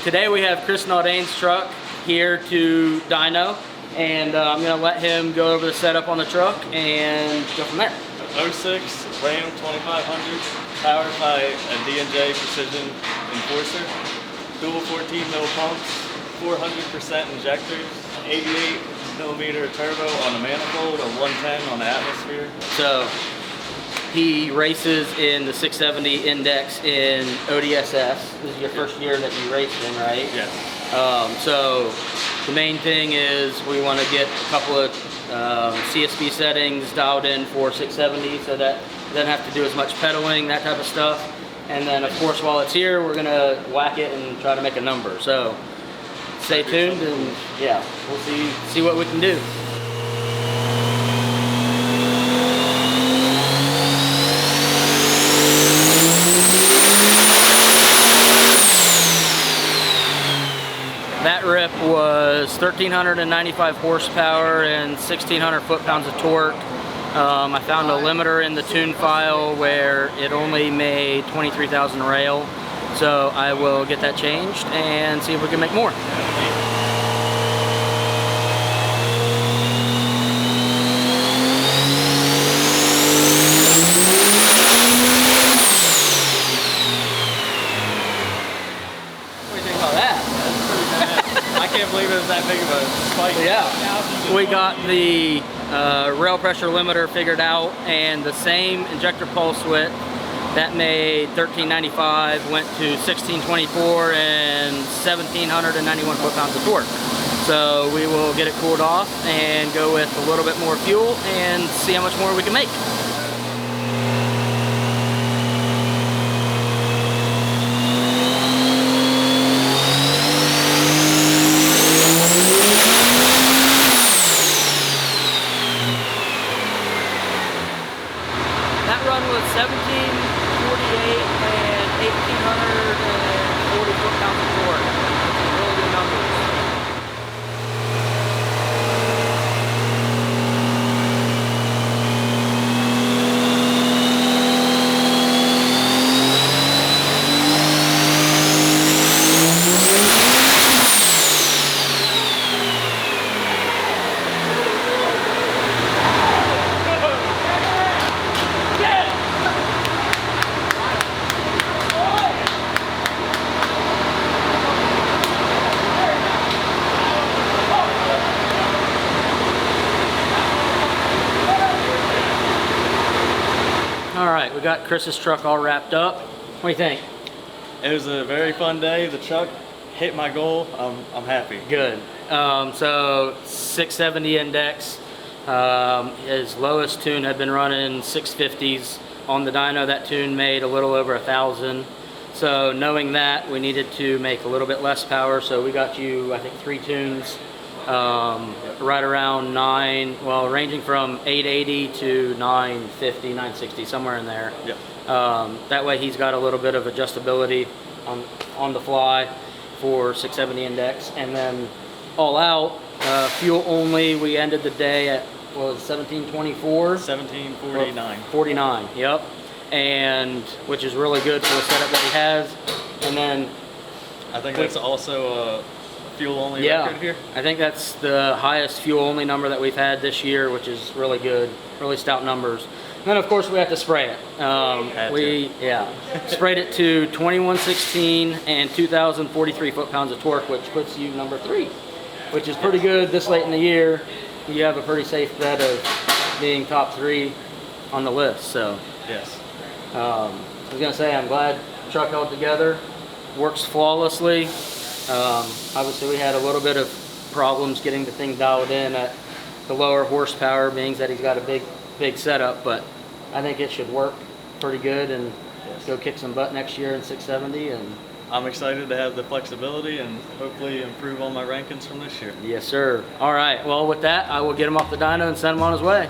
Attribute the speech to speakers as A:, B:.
A: today we have Chris Naudain's truck here to dyno, and I'm going to let him go over the setup on the truck and go from there.
B: 06 Ram 2500, powered by a D&J Precision Enforcer, dual 14 mil pumps, 400% injectors, 88 millimeter turbo on the manifold, a 110 on the atmosphere.
A: So he races in the 670 index in ODSS. This is your first year that you raced in, right?
B: Yes.
A: So the main thing is we want to get a couple of CSP settings dialed in for 670 so that it doesn't have to do as much pedaling, that type of stuff. And then of course while it's here, we're going to whack it and try to make a number. So stay tuned and yeah, we'll see what we can do. That rip was 1,395 horsepower and 1,600 foot-pounds of torque. I found a limiter in the tune file where it only made 23,000 rail. So I will get that changed and see if we can make more. What do you think about that?
B: I can't believe it was that big of a spike.
A: Yeah, we got the rail pressure limiter figured out, and the same injector pulse width that made 1395 went to 1624 and 1791 foot-pounds of torque. So we will get it cooled off and go with a little bit more fuel and see how much more we can make. That run was 1748 and 1,840 foot-pounds of torque. Really good numbers. All right, we got Chris's truck all wrapped up. What do you think?
B: It was a very fun day. The truck hit my goal. I'm happy.
A: Good. So 670 index. His lowest tune had been running 650s on the dyno. That tune made a little over 1,000. So knowing that, we needed to make a little bit less power. So we got you, I think, 3 tunes. Right around 9, well, ranging from 880 to 950, 960, somewhere in there.
B: Yep.
A: That way he's got a little bit of adjustability on the fly for 670 index. And then all out, fuel only, we ended the day at, what was it, 1724?
B: 1749.
A: 49, yep. And which is really good for the setup that he has. And then
B: I think that's also a fuel only record here.
A: I think that's the highest fuel only number that we've had this year, which is really good, really stout numbers. And then of course we have to spray it. Sprayed it to 2116 and 2043 foot-pounds of torque, which puts you number 3, which is pretty good this late in the year. You have a pretty safe bet of being top 3 on the list. So
B: yes.
A: I was gonna say, I'm glad the truck held together, works flawlessly. Obviously we had a little bit of problems getting the thing dialed in at the lower horsepower, being that he's got a big setup, but I think it should work pretty good and go kick some butt next year in 670. And
B: I'm excited to have the flexibility and hopefully improve on my rankings from this year.
A: Yes, sir. All right, well with that, I will get him off the dyno and send him on his way.